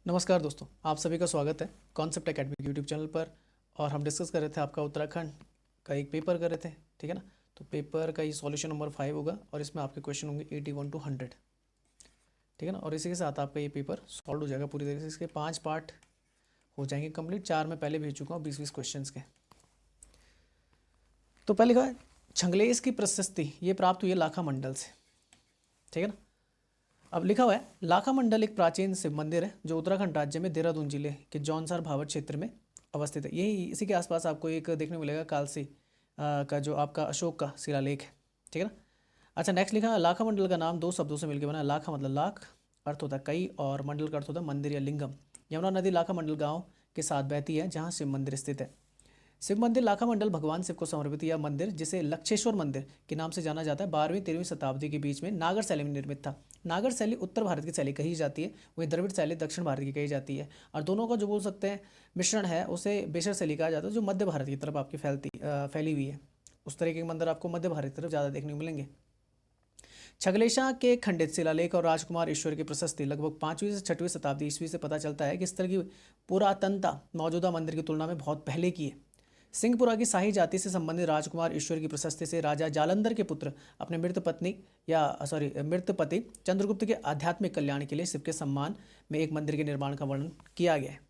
नमस्कार दोस्तों, आप सभी का स्वागत है कॉन्सेप्ट एकेडमी के यूट्यूब चैनल पर। और हम डिस्कस कर रहे थे आपका उत्तराखंड का एक पेपर कर रहे थे, ठीक है ना। तो पेपर का ये सॉल्यूशन नंबर 5 होगा और इसमें आपके क्वेश्चन होंगे 81 to 100, ठीक है ना। और इसी के साथ आपका ये पेपर सॉल्व हो जाएगा पूरी तरीके से। इसके 5 पार्ट हो जाएंगे कंप्लीट, 4 मैं पहले भेज चुका हूँ 20-20 क्वेश्चन के। तो पहले लिखा है छंगलेस की प्रशस्ति ये प्राप्त हुई है लाखा मंडल से, ठीक है ना। अब लिखा हुआ है लाखा मंडल एक प्राचीन शिव मंदिर है जो उत्तराखंड राज्य में देहरादून जिले के जौनसार भावर क्षेत्र में अवस्थित है। यही इसी के आसपास आपको एक देखने को मिलेगा कालसी का जो आपका अशोक का शिलालेख है, ठीक है ना। अच्छा, नेक्स्ट लिखा है लाखा मंडल का नाम दो शब्दों से मिलकर बना है। लाखा मतलब लाख, अर्थ होता है कई, और मंडल का अर्थ होता है मंदिर या लिंगम। यमुना नदी लाखा मंडल गाँव के साथ बहती है जहाँ शिव मंदिर स्थित है। शिव मंदिर लाखा मंडल भगवान शिव को समर्पित यह मंदिर, जिसे लक्षेश्वर मंदिर के नाम से जाना जाता है, 12वीं-13वीं शताब्दी के बीच में नागर शैली में निर्मित था। नागर शैली उत्तर भारत की शैली कही जाती है, वहीं द्रविड़ शैली दक्षिण भारत की कही जाती है। और दोनों का जो बोल सकते हैं मिश्रण है उसे बेशर शैली कहा जाता है, जो मध्य भारत की तरफ आपकी फैली हुई है। उस तरीके के मंदिर आपको मध्य भारत की तरफ ज़्यादा देखने को मिलेंगे। छगलेशा के खंडित शिलालेख और राजकुमार ईश्वर की प्रशस्ति लगभग 5वीं से 6वीं शताब्दी ईस्वी से पता चलता है कि इस तरह की पुरातनता मौजूदा मंदिर की तुलना में बहुत पहले की है। सिंहपुरा की शाही जाति से संबंधित राजकुमार ईश्वर की प्रशस्ति से राजा जालंधर के पुत्र अपने मृत पति चंद्रगुप्त के आध्यात्मिक कल्याण के लिए शिव के सम्मान में एक मंदिर के निर्माण का वर्णन किया गया है।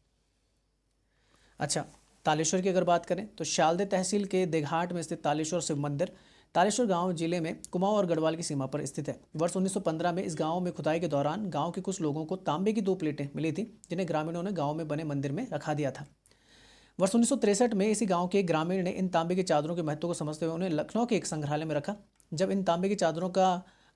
अच्छा, तालेश्वर की अगर बात करें तो शालदे तहसील के देघाट में स्थित तालेश्वर शिव मंदिर तालेश्वर गांव जिले में कुमाऊं और गढ़वाल की सीमा पर स्थित है। वर्ष 1915 में इस गांव में खुदाई के दौरान गांव के कुछ लोगों को तांबे की 2 प्लेटें मिली थी, जिन्हें ग्रामीणों ने गांव में बने मंदिर में रखा दिया था। वर्ष 1963 में इसी गांव के एक ग्रामीण ने इन तांबे की चादरों के महत्व को समझते हुए उन्हें लखनऊ के एक संग्रहालय में रखा। जब इन तांबे की चादरों का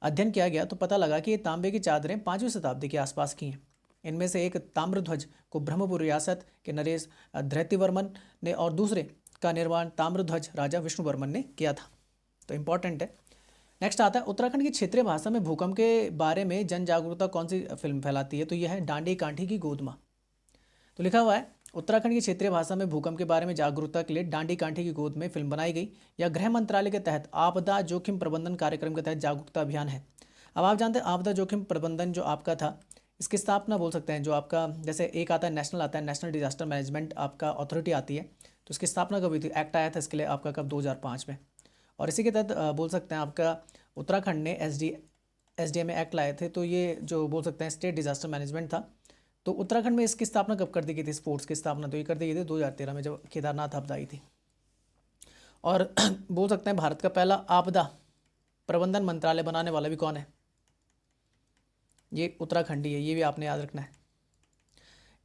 अध्ययन किया गया तो पता लगा कि ये तांबे की चादरें 5वीं शताब्दी के आसपास की हैं। इनमें से एक ताम्रध्वज को ब्रह्मपुर रियासत के नरेश धृतिवर्मन ने और दूसरे का निर्माण ताम्रध्वज राजा विष्णुवर्मन ने किया था। तो इंपॉर्टेंट है। नेक्स्ट आता है उत्तराखंड की क्षेत्रीय भाषा में भूकंप के बारे में जन जागरूकता कौन सी फिल्म फैलाती है, तो यह है डांडी कांठी की गोद माँ। तो लिखा हुआ है उत्तराखंड की क्षेत्रीय भाषा में भूकंप के बारे में जागरूकता के लिए डांडी कांठी की गोद में फिल्म बनाई गई। यह गृह मंत्रालय के तहत आपदा जोखिम प्रबंधन कार्यक्रम के तहत जागरूकता अभियान है। अब आप जानते हैं आपदा जोखिम प्रबंधन जो आपका था, इसकी स्थापना बोल सकते हैं जो आपका जैसे एक आता है नेशनल, आता है नेशनल डिजास्टर मैनेजमेंट आपका अथॉरिटी आती है, तो इसकी स्थापना कब हुई थी, एक्ट आया था इसके लिए आपका कब 2005 में। और इसी के तहत बोल सकते हैं आपका उत्तराखंड ने एसडीएम एक्ट लाए थे, तो ये जो बोल सकते हैं स्टेट डिजास्टर मैनेजमेंट था। तो उत्तराखंड में इसकी स्थापना कब कर दी गई थी, स्पोर्ट्स की स्थापना तो ये कर दी गई थी 2013 में जब केदारनाथ आपदा आई थी। और बोल सकते हैं भारत का पहला आपदा प्रबंधन मंत्रालय बनाने वाला भी कौन है, ये उत्तराखंड ही है, ये भी आपने याद रखना है।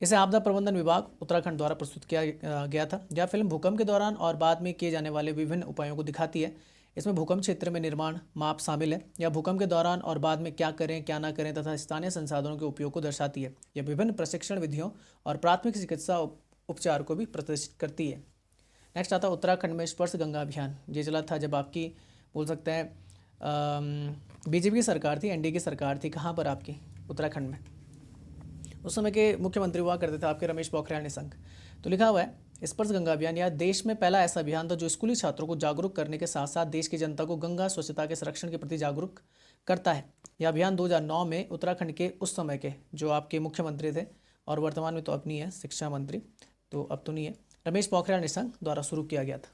इसे आपदा प्रबंधन विभाग उत्तराखंड द्वारा प्रस्तुत किया गया था। यह फिल्म भूकंप के दौरान और बाद में किए जाने वाले विभिन्न उपायों को दिखाती है। इसमें भूकंप क्षेत्र में निर्माण माप शामिल है। यह भूकंप के दौरान और बाद में क्या करें क्या ना करें तथा स्थानीय संसाधनों के उपयोग को दर्शाती है। यह विभिन्न प्रशिक्षण विधियों और प्राथमिक चिकित्सा उपचार को भी प्रदर्शित करती है। नेक्स्ट आता है उत्तराखंड में स्पर्श गंगा अभियान। ये चला था जब आपकी बोल सकते हैं बीजेपी की सरकार थी, एनडीए की सरकार थी, कहाँ पर आपकी उत्तराखंड में। उस समय के मुख्यमंत्री हुआ करते थे आपके रमेश पोखरियाल निशंक। तो लिखा हुआ है स्पर्श गंगा अभियान यह देश में पहला ऐसा अभियान था जो स्कूली छात्रों को जागरूक करने के साथ साथ देश की जनता को गंगा स्वच्छता के संरक्षण के प्रति जागरूक करता है। यह अभियान 2009 में उत्तराखंड के उस समय के जो आपके मुख्यमंत्री थे और वर्तमान में तो अब नहीं है, शिक्षा मंत्री तो अब तो नहीं है, रमेश पोखरियाल निशंक द्वारा शुरू किया गया था।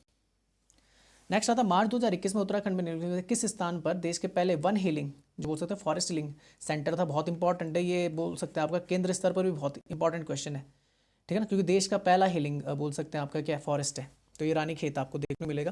नेक्स्ट आता मार्च 2021 में उत्तराखंड में निर्मित किस स्थान पर देश के पहले वन हीलिंग जो बोल सकते हैं फॉरेस्ट हीलिंग सेंटर था। बहुत इंपॉर्टेंट है ये, बोल सकते हैं आपका केंद्र स्तर पर भी बहुत इंपॉर्टेंट क्वेश्चन है, ठीक है ना, क्योंकि देश का पहला हीलिंग बोल सकते हैं आपका क्या फॉरेस्ट है, तो ये रानीखेत आपको देखने को मिलेगा।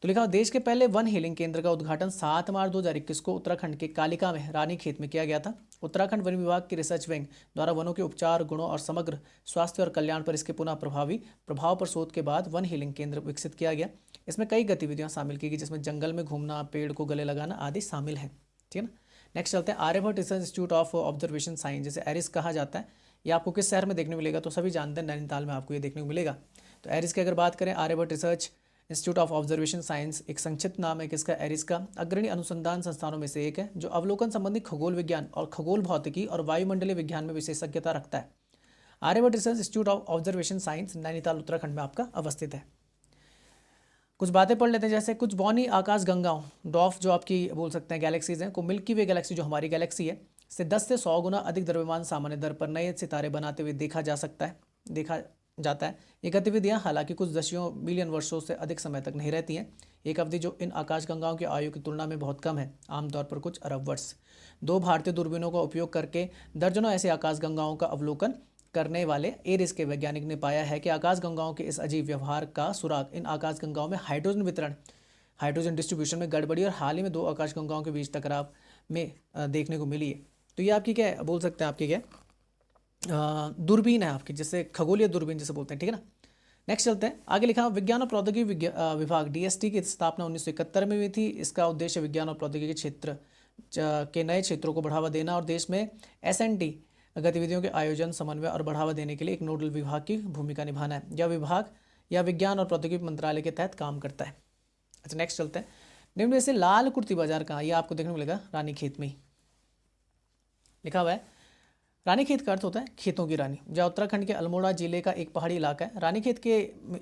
तो लिखा देश के पहले वन हीलिंग केंद्र का उद्घाटन 7 मार्च 2021 को उत्तराखंड के कालिका में रानीखेत में किया गया था। उत्तराखंड वन विभाग की रिसर्च विंग द्वारा वनों के उपचार गुणों और समग्र स्वास्थ्य और कल्याण पर इसके पुनः प्रभावी प्रभाव पर शोध के बाद वन हीलिंग केंद्र विकसित किया गया। इसमें कई गतिविधियां शामिल की गई जिसमें जंगल में घूमना, पेड़ को गले लगाना आदि शामिल है, ठीक है ना। नेक्स्ट चलते हैं Aryabhatta research institute of observation science, जैसे एरिस कहा जाता है। ये आपको किस शहर में देखने को मिलेगा, तो सभी जानते हैं नैनीताल में आपको ये देखने को मिलेगा। तो एरिस की अगर बात करें Aryabhatta research institute of observation science एक संक्षिप्त नाम है किसका, एरिस का। अग्रणी अनुसंधान संस्थानों में से एक है जो अवलोकन संबंधी खगोल विज्ञान और खगोल भौतिकी और वायुमंडलीय विज्ञान में विशेषज्ञता रखता है। Aryabhatta research institute of observation science Nainital Uttarakhand में आपका अवस्थित है। कुछ बातें पढ़ लेते हैं, जैसे कुछ बौनी आकाश गंगाओं डॉफ जो आपकी बोल सकते हैं गैलेक्सीज हैं को मिल्की वे गैलेक्सी जो हमारी गैलेक्सी है से 10 से 100 गुना अधिक द्रव्यमान सामान्य दर पर नए सितारे बनाते हुए देखा जाता है। ये गतिविधियां हालांकि कुछ दसियों मिलियन वर्षों से अधिक समय तक नहीं रहती हैं, एक अवधि जो इन आकाशगंगाओं की आयु की तुलना में बहुत कम है, आमतौर पर कुछ अरब वर्ष। 2 भारतीय दूरबीनों का उपयोग करके दर्जनों ऐसे आकाशगंगाओं का अवलोकन करने वाले एरिस के वैज्ञानिक ने पाया है कि आकाशगंगाओं के इस अजीब व्यवहार का सुराग इन आकाशगंगाओं में हाइड्रोजन डिस्ट्रीब्यूशन में गड़बड़ी और हाल ही में 2 आकाशगंगाओं के बीच टकराव में देखने को मिली है। तो ये आपकी क्या बोल सकते हैं, आपकी क्या दूरबीन है आपकी, जिससे खगोलीय दूरबीन जिसे बोलते हैं, ठीक है ना। नेक्स्ट चलते हैं, आगे लिखा विज्ञान और प्रौद्योगिकी विभाग DST की स्थापना 1971 में हुई थी। इसका उद्देश्य विज्ञान और प्रौद्योगिकी क्षेत्र के नए क्षेत्रों को बढ़ावा देना और देश में SNT गतिविधियों के आयोजन, समन्वय और बढ़ावा देने के लिए एक नोडल विभाग की भूमिका निभाना है। यह विभाग या विज्ञान और प्रौद्योगिकी मंत्रालय के तहत काम करता है। अच्छा नेक्स्ट चलते हैं, निम्न में से लाल कुर्ती बाजार कहाँ, ये आपको देखने को मिलेगा रानीखेत में ही लिखा हुआ है। रानीखेत का अर्थ होता है खेतों की रानी, जो उत्तराखंड के अल्मोड़ा जिले का एक पहाड़ी इलाका है। रानीखेत के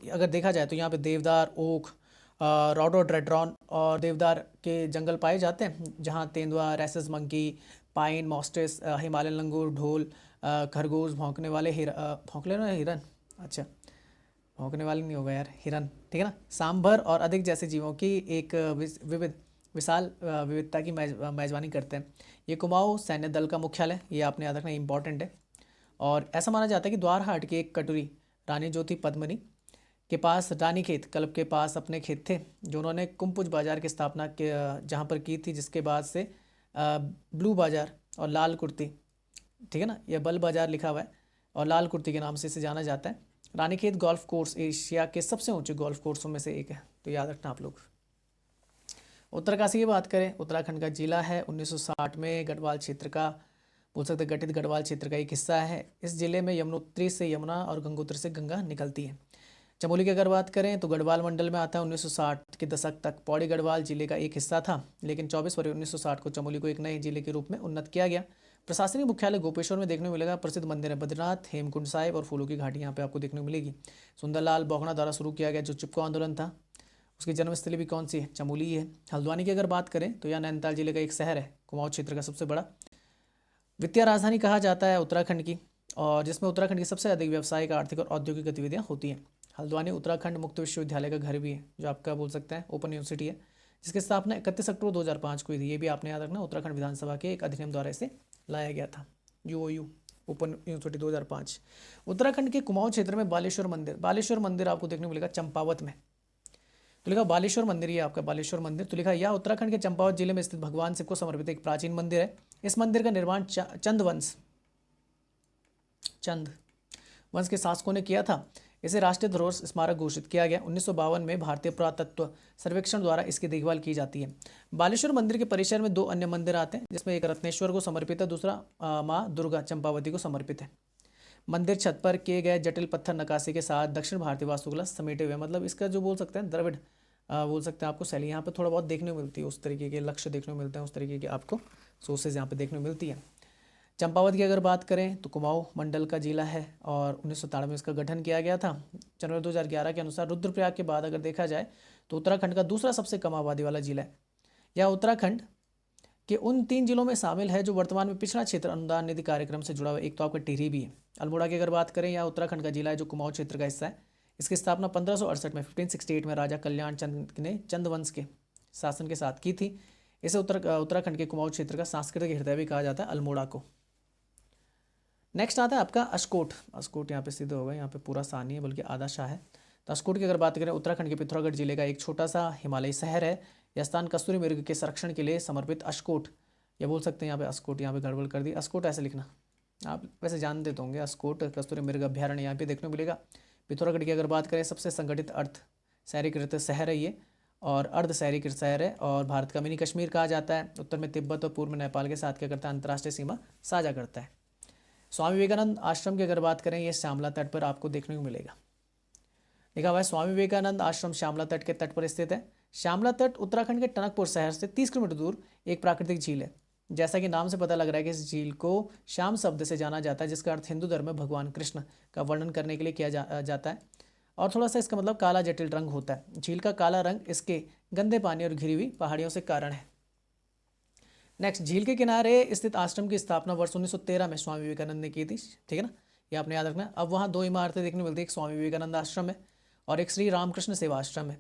अगर देखा जाए तो यहाँ पे देवदार, ओक, रोडोडेंड्रॉन और देवदार के जंगल पाए जाते हैं, जहाँ तेंदुआ, रेसस मंकी, पाइन, मॉस्टेस, हिमालयन लंगूर, ढोल, खरगोश, भौंकने वाले हिरन, अच्छा भौंकने वाले नहीं होगा यार, हिरन, ठीक है ना, सांभर और अधिक जैसे जीवों की एक विशाल विविधता की मेजबानी करते हैं। ये कुमाऊं सैन्य दल का मुख्यालय, ये आपने याद रखना, इंपॉर्टेंट है। और ऐसा माना जाता है कि द्वारहाट की एक कटोरी रानी ज्योति पद्मिनी के पास रानीखेत क्लब के पास अपने खेत थे, जो उन्होंने कुंपुज बाजार की स्थापना के जहाँ पर की थी, जिसके बाद से ब्लू बाजार और लाल कुर्ती, ठीक है ना, यह बल बाजार लिखा हुआ है और लाल कुर्ती के नाम से इसे जाना जाता है। रानीखेत गोल्फ कोर्स एशिया के सबसे ऊंचे गोल्फ कोर्सों में से एक है, तो याद रखना आप लोग। उत्तरकाशी की बात करें, उत्तराखंड का जिला है, 1960 में गढ़वाल क्षेत्र का बोल सकते गठित गढ़वाल क्षेत्र का एक हिस्सा है। इस जिले में यमुनोत्री से यमुना और गंगोत्री से गंगा निकलती है। चमोली की अगर बात करें तो गढ़वाल मंडल में आता है। 1960 के दशक तक पौड़ी गढ़वाल जिले का एक हिस्सा था, लेकिन 24 फरवरी 1960 को चमोली को एक नए जिले के रूप में उन्नत किया गया। प्रशासनिक मुख्यालय गोपेश्वर में देखने को मिलेगा। प्रसिद्ध मंदिर है बद्रीनाथ, हेमकुंड साहिब और फूलों की घाटी यहाँ पे आपको देखने को मिलेगी। सुंदरलाल बोगना द्वारा शुरू किया गया जो चिपको आंदोलन था, उसकी जन्मस्थली भी कौन सी है, चमोली है। हल्द्वानी की अगर बात करें तो यह नैनीताल जिले का एक शहर है, कुमाऊं क्षेत्र का सबसे बड़ा। वित्तीय राजधानी कहा जाता है उत्तराखंड की, और जिसमें उत्तराखंड की सबसे अधिक व्यावसायिक, आर्थिक और औद्योगिक गतिविधियां होती हैं। हल्द्वानी उत्तराखंड मुक्त विश्वविद्यालय का घर भी है, जो आपका बोल सकते हैं ओपन यूनिवर्सिटी है, जिसकी स्थापना 31 अक्टूबर 2005 को हुई थी। ये भी आपने याद रखना, उत्तराखंड विधानसभा के एक अधिनियम द्वारा इसे लाया गया था, UOU ओपन यूनिवर्सिटी 2005। उत्तराखंड के कुमाऊं क्षेत्र में बालेश्वर मंदिर आपको देखने को मिलेगा चंपावत में। तो लिखा बालेश्वर मंदिर, ये आपका बालेश्वर मंदिर। तो लिखा यह उत्तराखंड के चंपावत जिले में स्थित भगवान शिव को समर्पित एक प्राचीन मंदिर है। इस मंदिर का निर्माण चंद वंश के शासकों ने किया था। इसे राष्ट्रीय धरोहर स्मारक घोषित किया गया। 1952 में भारतीय पुरातत्व सर्वेक्षण द्वारा इसकी देखभाल की जाती है। बालेश्वर मंदिर के परिसर में 2 अन्य मंदिर आते हैं, जिसमें एक रत्नेश्वर को समर्पित है, दूसरा माँ दुर्गा चंपावती को समर्पित है। मंदिर छत पर किए गए जटिल पत्थर नक्काशी के साथ दक्षिण भारतीय वास्तुकला समेटे हुए, मतलब इसका जो बोल सकते हैं द्रविड़ बोल सकते हैं आपको शैली यहाँ पे थोड़ा बहुत देखने को मिलती है, उस तरीके के लक्ष्य देखने को मिलते हैं, उस तरीके के आपको सोर्सेज यहाँ पे देखने को मिलती है। चंपावत की अगर बात करें तो कुमाऊं मंडल का जिला है और 1993 में इसका गठन किया गया था। जनवरी 2011 के अनुसार रुद्रप्रयाग के बाद अगर देखा जाए तो उत्तराखंड का दूसरा सबसे कम आबादी वाला जिला है। यह उत्तराखंड के उन 3 जिलों में शामिल है जो वर्तमान में पिछड़ा क्षेत्र अनुदान निधि कार्यक्रम से जुड़ा हुआ। एक तो आपका टिहरी भी है। अल्मोड़ा की अगर बात करें, यह उत्तराखंड का जिला है जो कुमाऊं क्षेत्र का हिस्सा है। इसकी स्थापना 1568 में 1568 में राजा कल्याण चंद ने चंद वंश के शासन के साथ की थी। इसे उत्तराखंड के कुमाऊं क्षेत्र का सांस्कृतिक हृदय भी कहा जाता है अल्मोड़ा को। नेक्स्ट आता है आपका अस्कोट यहाँ पे सिद्ध होगा, यहाँ पे पूरा सा नहीं है बल्कि आधा शाह है। तो अस्कोट की अगर बात करें, उत्तराखंड के पिथौरागढ़ जिले का एक छोटा सा हिमालयी शहर है। यह स्थान कस्तूरी मृग के संरक्षण के लिए समर्पित अस्कोट, या बोल सकते हैं यहाँ पे अस्कोट, यहाँ पे गड़बड़ कर दी, अस्कोट ऐसे लिखना, आप वैसे जानते तो होंगे। अस्कोट कस्तूरी मृग अभ्यारण्य यहाँ पे देखने को मिलेगा। पिथौरागढ़ की अगर बात करें, सबसे संगठित अर्ध शहरीकृत शहर है ये, और अर्ध शहरीकृत शहर है, और भारत का मिनी कश्मीर कहा जाता है। उत्तर में तिब्बत और पूर्व में नेपाल के साथ क्या करता है, अंतर्राष्ट्रीय सीमा साझा करता है। स्वामी विवेकानंद आश्रम की अगर बात करें, ये श्यामला तट पर आपको देखने को मिलेगा। लिखा हुआ है स्वामी विवेकानंद आश्रम श्यामला तट के तट पर स्थित है। श्यामला तट उत्तराखंड के टनकपुर शहर से 30 किलोमीटर दूर एक प्राकृतिक झील है। जैसा कि नाम से पता लग रहा है कि इस झील को श्याम शब्द से जाना जाता है, जिसका अर्थ हिंदू धर्म में भगवान कृष्ण का वर्णन करने के लिए किया जाता है, और थोड़ा सा इसका मतलब काला जटिल रंग होता है। झील का काला रंग इसके गंदे पानी और घिरी हुई पहाड़ियों से कारण है। नेक्स्ट, झील के किनारे स्थित आश्रम की स्थापना वर्ष 1913 में स्वामी विवेकानंद ने की थी। ठीक है ना, ये आपने याद रखना है। अब वहाँ दो इमारतें देखने को मिलती है, एक स्वामी विवेकानंद आश्रम है और एक श्री रामकृष्ण सेवा आश्रम है,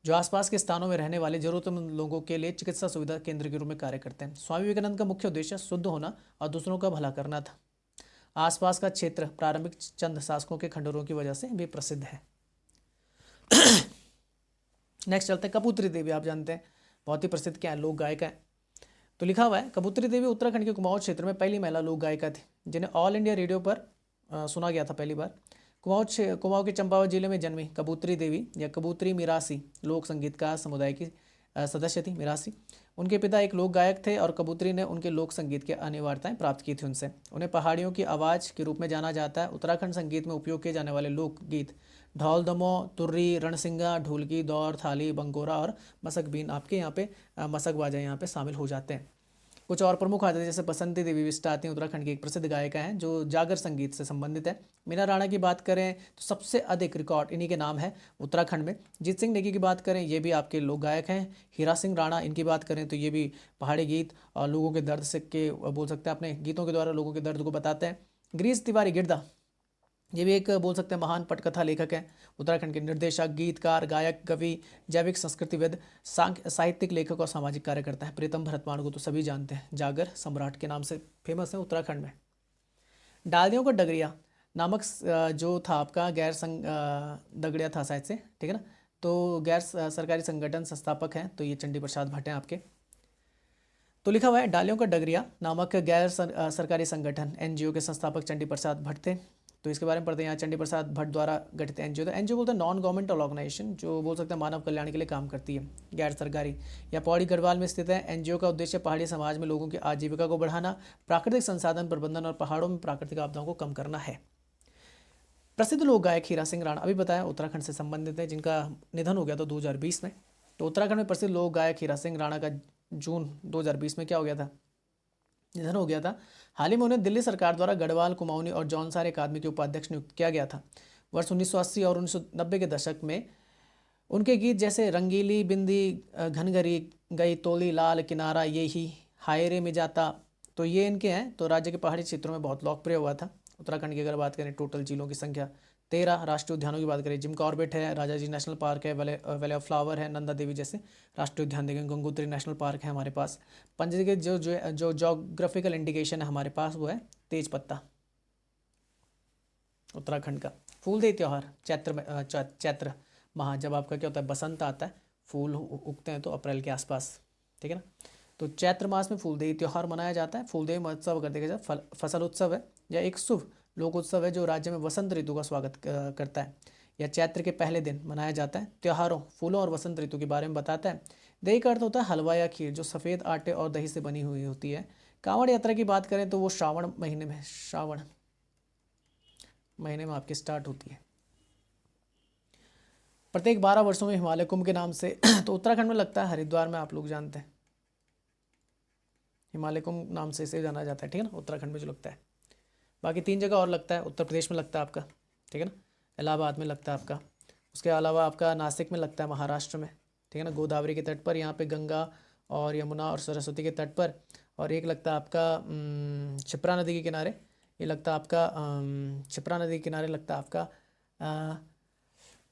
जो आसपास के स्थानों में रहने वाले जरूरतमंद लोगों के लिए चिकित्सा सुविधा केंद्र के रूप में कार्य करते हैं। स्वामी विवेकानंद का मुख्य उद्देश्य शुद्ध होना और दूसरों का भला करना था। आसपास का क्षेत्र प्रारंभिक चंद शासकों के खंडरों की वजह से भी प्रसिद्ध है। नेक्स्ट चलते हैं, कपूत्री देवी आप जानते हैं, बहुत ही प्रसिद्ध क्या है, लोक गायिका है। तो लिखा हुआ है, कपूत्री देवी उत्तराखंड के कुमाऊं क्षेत्र में पहली महिला लोक गायिका थी जिन्हें ऑल इंडिया रेडियो पर सुना गया था पहली बार। कुमाऊं के चंपावत जिले में जन्मी कबूतरी देवी या कबूतरी मिरासी लोक संगीतकार समुदाय की सदस्य थी। मिरासी उनके पिता एक लोक गायक थे और कबूतरी ने उनके लोक संगीत की अनिवार्यताएं प्राप्त की थी उनसे। उन्हें पहाड़ियों की आवाज़ के रूप में जाना जाता है। उत्तराखंड संगीत में उपयोग किए जाने वाले लोकगीत ढोल दमो, तुर्री, रणसिंगा, ढोलकी, दौर, थाली, बंगोरा और मसक बीन, आपके यहाँ पे मसक बाजा यहाँ पे शामिल हो जाते हैं। कुछ और प्रमुख आते हैं, जैसे बसंती देवी विष्टा आती हैं, उत्तराखंड की एक प्रसिद्ध गायिका हैं जो जागर संगीत से संबंधित है। मीना राणा की बात करें तो सबसे अधिक रिकॉर्ड इन्हीं के नाम है उत्तराखंड में। जीत सिंह नेगी की बात करें, ये भी आपके लोक गायक हैं। हीरा सिंह राणा इनकी बात करें तो ये भी पहाड़ी गीत और लोगों के दर्द से के बोल सकते हैं, अपने गीतों के द्वारा लोगों के दर्द को बताते हैं। गिरीश तिवारी गिरदा, ये भी एक बोल सकते हैं महान पटकथा लेखक हैं। उत्तराखंड के निर्देशक, गीतकार, गायक, कवि, जैविक संस्कृतिविद, साहित्यिक लेखक और सामाजिक कार्यकर्ता हैं। प्रीतम भरतमान को तो सभी जानते हैं, जागर सम्राट के नाम से फेमस है उत्तराखंड में। डालदियों का डगरिया नामक जो था आपका गैर दगड़िया था शायद से, ठीक है ना, तो गैर सरकारी संगठन संस्थापक हैं, तो ये चंडी प्रसाद भट्ट हैं आपके। तो लिखा हुआ है, डालियों का डगरिया नामक गैर सरकारी संगठन एनजीओ के संस्थापक चंडी प्रसाद भट्ट थे। तो इसके बारे में पढ़ते हैं यहाँ, चंडी प्रसाद भट्ट द्वारा गठित एनजीओ। तो एनजीओ बोलते हैं नॉन गवर्नमेंट ऑर्गेनाइजेशन, जो बोल सकते हैं मानव कल्याण के लिए काम करती है, गैर सरकारी। या पौड़ी गढ़वाल में स्थित है। एनजीओ का उद्देश्य पहाड़ी समाज में लोगों की आजीविका को बढ़ाना, प्राकृतिक संसाधन प्रबंधन और पहाड़ों में प्राकृतिक आपदाओं को कम करना है। प्रसिद्ध लोक गायक हीरा सिंह राणा, अभी बताया उत्तराखंड से संबंधित है, जिनका निधन हो गया था 2020 में। तो उत्तराखंड में प्रसिद्ध लोक गायक हीरा सिंह राणा का जून 2020 में क्या हो गया था, निधन हो गया था। हाल ही में उन्हें दिल्ली सरकार द्वारा गढ़वाल, कुमाऊनी और जौनसार अकादमी के उपाध्यक्ष नियुक्त किया गया था। वर्ष 1980 और 1990 के दशक में उनके गीत जैसे रंगीली बिंदी, घनघरी गई तोली, लाल किनारा, ये ही, हायरे में जाता, तो ये इनके हैं। तो राज्य के पहाड़ी क्षेत्रों में बहुत लोकप्रिय हुआ था। उत्तराखंड की अगर बात करें, टोटल झीलों की संख्या 13, राष्ट्रीय उद्यानों की बात करें, जिम कॉर्बेट है, राजाजी नेशनल पार्क है, वैली ऑफ फ्लावर है, नंदा देवी जैसे राष्ट्रीय उद्यान देखें, गंगोत्री नेशनल पार्क है हमारे पास। पंच के जो जोग्राफिकल इंडिकेशन है हमारे पास वो है तेज पत्ता उत्तराखंड का। फूलदेई त्यौहार चैत्र माह, जब आपका क्या होता है, बसंत आता है, फूल उगते हैं तो अप्रैल के आसपास, ठीक है ना। तो चैत्र मास में फूलदेई त्यौहार मनाया जाता है। फूलदेई महोत्सव अगर देखा जाए फसल उत्सव है या एक शुभ लोक उत्सव है जो राज्य में वसंत ऋतु का स्वागत करता है, या चैत्र के पहले दिन मनाया जाता है। त्योहारों, फूलों और वसंत ऋतु के बारे में बताता है। दही का अर्थ होता है हलवा या खीर, जो सफ़ेद आटे और दही से बनी हुई होती है। कांवड़ यात्रा की बात करें तो वो श्रावण महीने में आपकी स्टार्ट होती है। प्रत्येक 12 वर्षों में हिमालय कुंभ के नाम से तो उत्तराखंड में लगता है हरिद्वार में, आप लोग जानते हैं हिमालय कुंभ नाम से इसे जाना जाता है, ठीक है ना, उत्तराखंड में जो लगता है। बाकी 3 जगह और लगता है, उत्तर प्रदेश में लगता है आपका, ठीक है ना, इलाहाबाद में लगता है आपका, उसके अलावा आपका नासिक में लगता है, महाराष्ट्र में, ठीक है ना, गोदावरी के तट पर, यहाँ पे गंगा और यमुना और सरस्वती के तट पर। और एक लगता है आपका क्षिप्रा नदी के किनारे, ये लगता है आपका क्षिप्रा नदी के किनारे लगता है आपका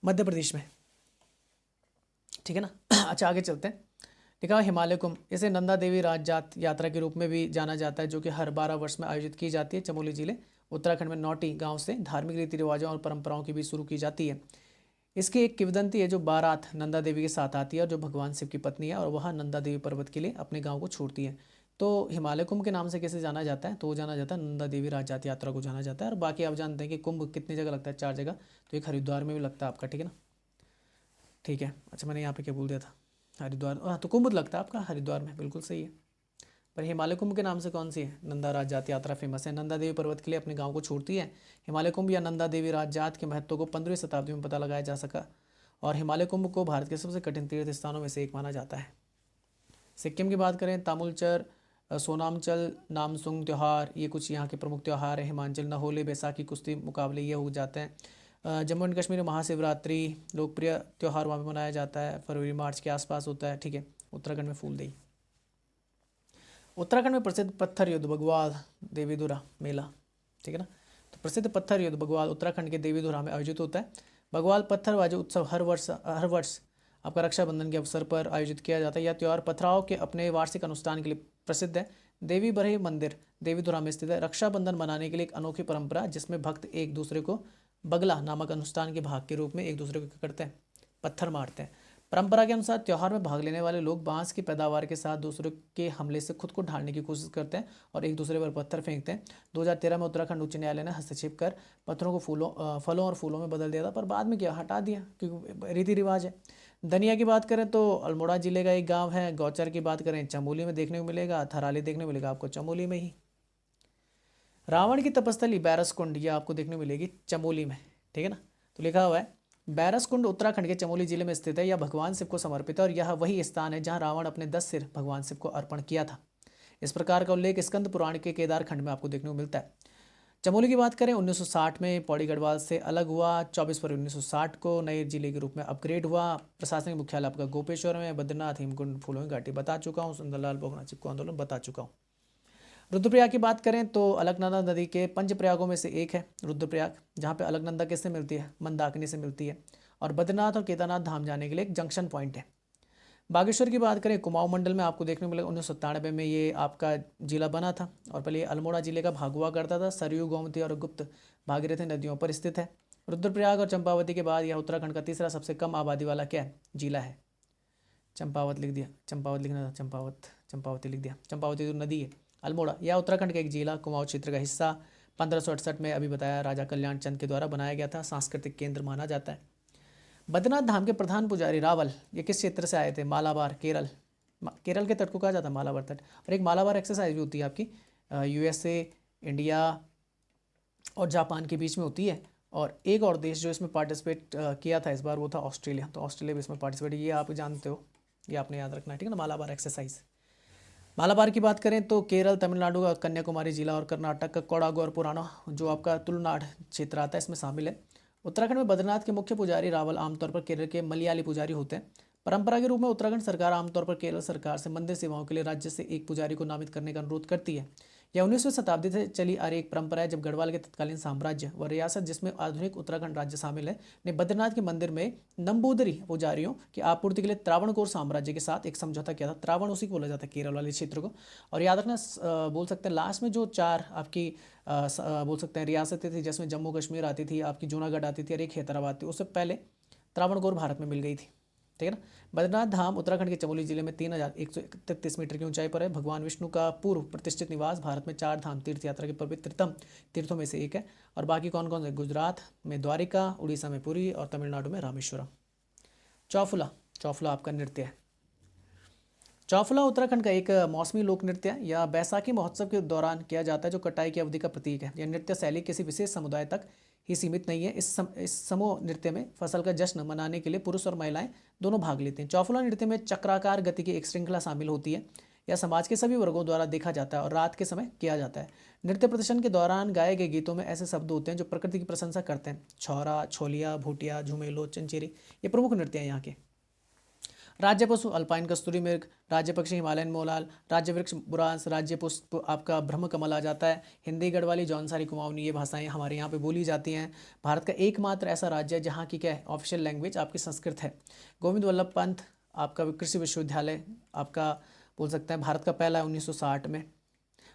मध्य प्रदेश में, ठीक है ना। अच्छा आगे चलते हैं। लिखा हिमालय कुंभ, इसे नंदा देवी राजजात यात्रा के रूप में भी जाना जाता है, जो कि हर 12 वर्ष में आयोजित की जाती है। चमोली जिले उत्तराखंड में नौटी गांव से धार्मिक रीति रिवाजों और परंपराओं की भी शुरू की जाती है। इसकी एक किंवदंती है, जो बारात नंदा देवी के साथ आती है और जो भगवान शिव की पत्नी है, और वह नंदा देवी पर्वत के लिए अपने गाँव को छोड़ती है। तो हिमालय कुंभ के नाम से कैसे जाना जाता है, तो वो जाना जाता है नंदा देवी राजजात यात्रा को जाना जाता है। और बाकी आप जानते हैं कि कुंभ कितनी जगह लगता है, 4 जगह, तो एक हरिद्वार में भी लगता है आपका, ठीक है ना, ठीक है। अच्छा मैंने यहाँ पे क्या बोल दिया था, हरिद्वार, हाँ तो कुंभ लगता है आपका हरिद्वार में, बिल्कुल सही है। पर हिमालय कुंभ के नाम से कौन सी है, नंदा राजजात यात्रा फेमस है। नंदा देवी पर्वत के लिए अपने गांव को छोड़ती है। हिमालय कुंभ या नंदा देवी राजजात के महत्व को 15वीं शताब्दी में पता लगाया जा सका, और हिमालय कुंभ को भारत के सबसे कठिन तीर्थ स्थानों में से एक माना जाता है। सिक्किम की बात करें, तामुलचर, सोनामचल, नामसुंग त्यौहार, ये कुछ यहाँ के प्रमुख त्यौहार हैं। हिमाचल नहोले, बैसाखी, कुश्ती मुकाबले ये हो जाते हैं। जम्मू एंड कश्मीर में महाशिवरात्रि लोकप्रिय त्यौहार वहाँ पे मनाया जाता है, फरवरी मार्च के आसपास होता है, ठीक है। उत्तराखंड में फूलदेई। उत्तराखंड में प्रसिद्ध पत्थर युद्ध बग्वाल देवीधुरा मेला, ठीक है ना। तो प्रसिद्ध पत्थर युद्ध बग्वाल उत्तराखंड के देवीधुरा में आयोजित होता है। बग्वाल पत्थरबाजी उत्सव हर वर्ष आपका रक्षाबंधन के अवसर पर आयोजित किया जाता है। यह त्यौहार पथराव के अपने वार्षिक अनुष्ठान के लिए प्रसिद्ध है। देवी बरही मंदिर देवीधुरा में स्थित है। रक्षाबंधन मनाने के लिए एक अनोखी परंपरा जिसमें भक्त एक दूसरे को बगला नामक अनुष्ठान के भाग के रूप में एक दूसरे को क्या करते हैं, पत्थर मारते हैं। परंपरा के अनुसार त्यौहार में भाग लेने वाले लोग बांस की पैदावार के साथ दूसरे के हमले से खुद को ढालने की कोशिश करते हैं और एक दूसरे पर पत्थर फेंकते हैं। 2013 में उत्तराखंड उच्च न्यायालय ने हस्तक्षेप कर पत्थरों को फलों और फूलों में बदल दिया था, पर बाद में क्या हटा दिया क्योंकि रीति रिवाज है। दनिया की बात करें तो अल्मोड़ा जिले का एक गाँव है। गौचर की बात करें चमोली में देखने को मिलेगा, थराली देखने को मिलेगा आपको चमोली में ही। रावण की तपस्थली बैरसकुंड यह आपको देखने को मिलेगी चमोली में, ठीक है ना। तो लिखा हुआ है बैरसकुंड उत्तराखंड के चमोली जिले में स्थित है। यह भगवान शिव को समर्पित है और यह वही स्थान है जहां रावण अपने 10 सिर भगवान शिव को अर्पण किया था। इस प्रकार का उल्लेख स्कंद पुराण के केदार खंड में आपको देखने को मिलता है। चमोली की बात करें 1960 में पौड़ी गढ़वाल से अलग हुआ। 24 फरवरी 1960 को नए जिले के रूप में अपग्रेड हुआ। प्रशासनिक मुख्यालय आपका गोपेश्वर में। बद्रीनाथ हेमकुंड फूलों की घाटी बता चुका हूँ। सुंदरलाल बोगना चिपको आंदोलन बता चुका हूँ। रुद्रप्रयाग की बात करें तो अलकनंदा नदी के पंच प्रयागों में से एक है रुद्रप्रयाग, जहाँ पे अलकनंदा किससे मिलती है, मंदाकिनी से मिलती है और बद्रीनाथ और केदारनाथ धाम जाने के लिए एक जंक्शन पॉइंट है। बागेश्वर की बात करें कुमाऊं मंडल में आपको देखने को मिलेगा। 1997 में ये आपका जिला बना था और पहले ये अल्मोड़ा जिले का भाग हुआ करता था। सरयू, गोमती और गुप्त भागीरथी नदियों पर स्थित है। रुद्रप्रयाग और चंपावती के बाद यह उत्तराखंड का तीसरा सबसे कम आबादी वाला क्या है, जिला है। चंपावत लिख दिया, चंपावत लिखना था, चंपावती लिख दिया। चंपावती जो नदी है अल्मोड़ा, यह उत्तराखंड का एक जिला कुमाऊं क्षेत्र का हिस्सा 1568 में अभी बताया राजा कल्याण चंद के द्वारा बनाया गया था। सांस्कृतिक केंद्र माना जाता है। बद्रीनाथ धाम के प्रधान पुजारी रावल ये किस क्षेत्र से आए थे, मालाबार केरल। केरल के तट को कहा जाता है मालाबार तट। और एक मालाबार एक्सरसाइज भी होती है आपकी USA, इंडिया और जापान के बीच में होती है। और एक और देश जो इसमें पार्टिसिपेट किया था इस बार वो था ऑस्ट्रेलिया। तो ऑस्ट्रेलिया भी इसमें पार्टिसिपेट, ये आप जानते हो, ये आपने याद रखना है, ठीक है ना। मालाबार एक्सरसाइज। मालाबार की बात करें तो केरल, तमिलनाडु का कन्याकुमारी जिला और कर्नाटक का कोडागु और पुराना जो आपका तुलनाड क्षेत्र आता है इसमें शामिल है। उत्तराखंड में बद्रीनाथ के मुख्य पुजारी रावल आमतौर पर केरल के मलयाली पुजारी होते हैं। परंपरा के रूप में उत्तराखंड सरकार आमतौर पर केरल सरकार से मंदिर सेवाओं के लिए राज्य से एक पुजारी को नामित करने का अनुरोध करती है। यह 19वीं शताब्दी से चली आ रही एक परंपरा है, जब गढ़वाल के तत्कालीन साम्राज्य व रियासत जिसमें आधुनिक उत्तराखंड राज्य शामिल है ने बद्रीनाथ के मंदिर में नंबूदरी पुजारियों की आपूर्ति के लिए त्रावणकोर साम्राज्य के साथ एक समझौता किया था। त्रावण उसी को बोला जाता है केरल वाले क्षेत्र को। और याद रखना बोल सकते हैं लास्ट में जो 4 आपकी बोल सकते हैं रियासतें थी, जिसमें जम्मू कश्मीर आती थी, आपकी जूनागढ़ आती थी और एक हैदराबाद थी, उससे पहले त्रावणकोर भारत में मिल गई थी, ठीक है ना। बद्रीनाथ धाम उत्तराखंड के चमोली जिले में 3133 मीटर की ऊंचाई पर है। भगवान विष्णु का पूर्व प्रतिष्ठित निवास। भारत में 4 धाम तीर्थ यात्रा के पवित्रतम तीर्थों में से एक है। और बाकी कौन कौन से, गुजरात में द्वारिका, उड़ीसा में पुरी और तमिलनाडु में रामेश्वरम। चौफुला, चौफुला आपका नृत्य है। चौफुला उत्तराखंड का एक मौसमी लोक नृत्य है। यह बैसाखी महोत्सव के दौरान किया जाता है, जो कटाई की अवधि का प्रतीक है। यह नृत्य शैली किसी विशेष समुदाय तक ही सीमित नहीं है। इस समूह नृत्य में फसल का जश्न मनाने के लिए पुरुष और महिलाएं दोनों भाग लेते हैं। चौफुला नृत्य में चक्राकार गति की एक श्रृंखला शामिल होती है। यह समाज के सभी वर्गों द्वारा देखा जाता है और रात के समय किया जाता है। नृत्य प्रदर्शन के दौरान गाए गए गीतों में ऐसे शब्द होते हैं जो प्रकृति की प्रशंसा करते हैं। छौरा, छोलिया, भूटिया, झुमेलो, चंचेरी ये प्रमुख नृत्य हैं यहाँ के। राज्य पशु अल्पाइन कस्तूरी मृग, राज्य पक्षी हिमालयन मोलाल, राज्य वृक्ष बुरांस, राज्य पुष्प आपका ब्रह्म कमल आ जाता है। हिंदी, गढ़वाली, जौनसारी, कुमाऊनी ये भाषाएं हमारे यहाँ पे बोली जाती हैं। भारत का एकमात्र ऐसा राज्य है जहाँ की क्या है ऑफिशियल लैंग्वेज आपकी संस्कृत है। गोविंद वल्लभ पंत आपका कृषि विश्वविद्यालय आपका बोल सकते हैं भारत का पहला 1960 में।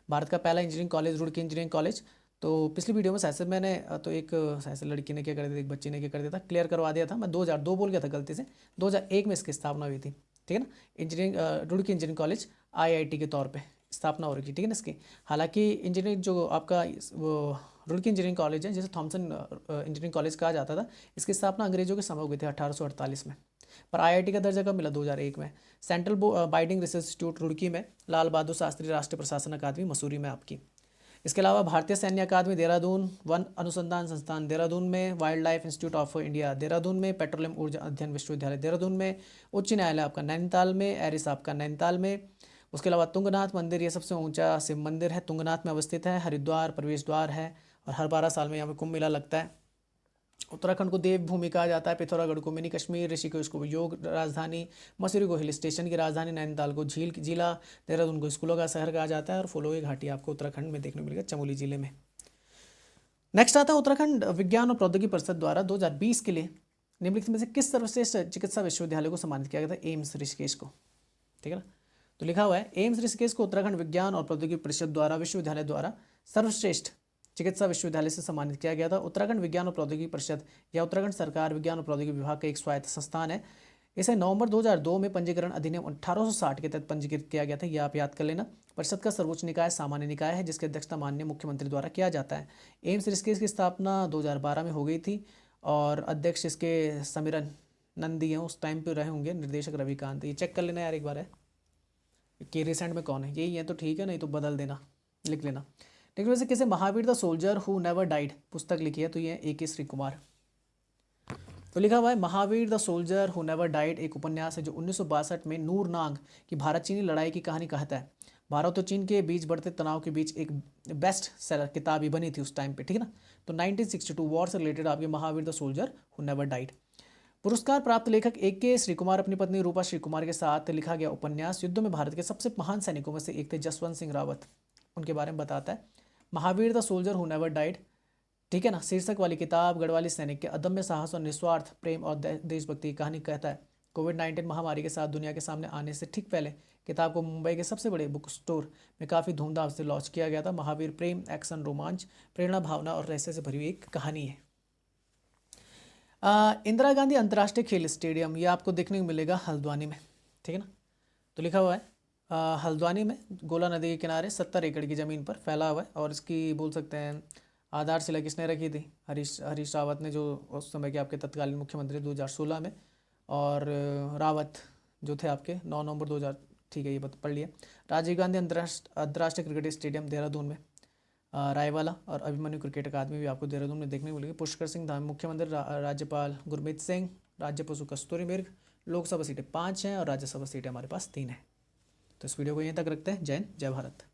भारत का पहला engineering college Roorkee engineering college. तो पिछली वीडियो में शायद मैंने तो एक शायद लड़की ने क्या कर दिया, एक बच्ची ने क्या कर दिया था, क्लियर करवा दिया था। मैं 2002 बोल गया था गलती से, 2001 में इसकी स्थापना हुई थी, ठीक है ना। Engineering Roorkee engineering college IIT के तौर पे स्थापना हो रही थी, ठीक है ना इसकी। हालांकि इंजीनियरिंग जो आपका वो रुड़की इंजीनियरिंग कॉलेज है, जिसे थॉमसन इंजीनियरिंग कॉलेज कहा जाता था, इसकी स्थापना अंग्रेजों के समय हो गई थी 1848 में। पर IIT का दर्जा कब मिला, 2001 में। Central biding research institute Roorkee में, लाल बहादुर शास्त्री राष्ट्रीय प्रशासन अकादमी मसूरी में आपकी। इसके अलावा भारतीय सैन्य अकादमी देहरादून, वन अनुसंधान संस्थान देहरादून में, wild life institute of India Dehradun में, पेट्रोलियम ऊर्जा अध्ययन विश्वविद्यालय देहरादून में, उच्च न्यायालय आपका नैनीताल में, एरिस आपका नैनीताल में। उसके अलावा तुंगनाथ मंदिर, ये सबसे ऊंचा शिव मंदिर है, तुंगनाथ में अवस्थित है। हरिद्वार प्रवेश द्वार है और हर 12 साल में यहाँ पे कुंभ मेला लगता है। उत्तराखंड को देवभूमि कहा जाता है, पिथौरागढ़ को मिनी कश्मीर, ऋषिकेश को योग राजधानी, मसूरी को हिल स्टेशन की राजधानी, नैनीताल को झील जिला, देहरादून को स्कूलों का शहर कहा जाता है और फूलों की घाटी आपको उत्तराखंड में देखने को मिलेगा चमोली जिले में। नेक्स्ट आता है उत्तराखंड विज्ञान और प्रौद्योगिकी परिषद द्वारा 2020 के लिए निम्नलिखित में से किस सर्वश्रेष्ठ चिकित्सा विश्वविद्यालय को सम्मानित किया गया था? एम्स ऋषिकेश को, ठीक है ना। तो लिखा हुआ है एम्स ऋषिकेश को उत्तराखंड विज्ञान और प्रौद्योगिकी परिषद द्वारा विश्वविद्यालय द्वारा सर्वश्रेष्ठ चिकित्सा विश्वविद्यालय से सम्मानित किया गया था। उत्तराखंड विज्ञान और प्रौद्योगिकी परिषद या उत्तराखंड सरकार विज्ञान और प्रौद्योगिकी विभाग का एक स्वायत्त संस्थान है। इसे नवंबर 2002 में पंजीकरण अधिनियम 1860 के तहत पंजीकृत किया गया था, यह आप याद कर लेना। परिषद का सर्वोच्च निकाय सामान्य निकाय है जिसकी अध्यक्षता माननीय मुख्यमंत्री द्वारा किया जाता है। एम्स ऋषिकेश की स्थापना 2012 में हो गई थी और अध्यक्ष इसके समीरन नंदी हैं, उस टाइम पे रहे होंगे निर्देशक रविकांत। ये चेक कर लेना यार एक बार है कि रिसेंट में कौन है, यही है तो ठीक है, नहीं तो बदल देना, लिख लेना। लेकिन वैसे किसे Mahavir the soldier who never died पुस्तक लिखी है? तो ये A.K. श्री कुमार। तो लिखा हुआ है Mahavir the soldier who never died एक उपन्यास है जो 1962 में नूरनांग की भारत चीनी लड़ाई की कहानी कहता है। भारत और चीन के बीच बढ़ते तनाव के बीच एक बेस्ट सेलर किताब ही बनी थी उस टाइम पे, ठीक है ना। तो 1962 वॉर से रिलेटेड आपके Mahavir the soldier who never died. पुरस्कार प्राप्त लेखक A.K. श्री कुमार अपनी पत्नी रूपा श्री कुमार के साथ लिखा गया उपन्यास युद्ध में भारत के सबसे महान सैनिकों में से एक थे जसवंत सिंह रावत, उनके बारे में बताता है। Mahavir the soldier who never died, ठीक है ना, शीर्षक वाली किताब गढ़वाली सैनिक के अदम्य साहस और निस्वार्थ प्रेम और देशभक्ति की कहानी कहता है। कोविड-19 महामारी के साथ दुनिया के सामने आने से ठीक पहले किताब को मुंबई के सबसे बड़े बुक स्टोर में काफ़ी धूमधाम से लॉन्च किया गया था। महावीर प्रेम, एक्शन, रोमांच, प्रेरणा, भावना और रहस्य से भरी हुई एक कहानी है। इंदिरा गांधी अंतर्राष्ट्रीय खेल स्टेडियम ये आपको देखने को मिलेगा हल्द्वानी में, ठीक है ना। तो लिखा हुआ है हल्द्वानी में गोला नदी के किनारे 70 एकड़ की ज़मीन पर फैला हुआ है और इसकी बोल सकते हैं आधारशिला किसने रखी थी? हरीश रावत ने, जो उस समय के आपके तत्कालीन मुख्यमंत्री 2016 में, और रावत जो थे आपके 9 नवंबर 2000, ठीक है ये पढ़ लिया। राजीव गांधी अंतर्राष्ट्रीय क्रिकेट स्टेडियम देहरादून में, रायवाला और अभिमन्यु क्रिकेट अकादमी भी आपको देहरादून में देखने को मिलेगी। पुष्कर सिंह धामी मुख्यमंत्री, राज्यपाल गुरमीत सिंह, राज्य पशु कस्तूरी मृग। लोकसभा सीटें 5 हैं और राज्यसभा सीटें हमारे पास 3 हैं। तो इस वीडियो को यहीं तक रखते हैं। जय हिंद, जय भारत।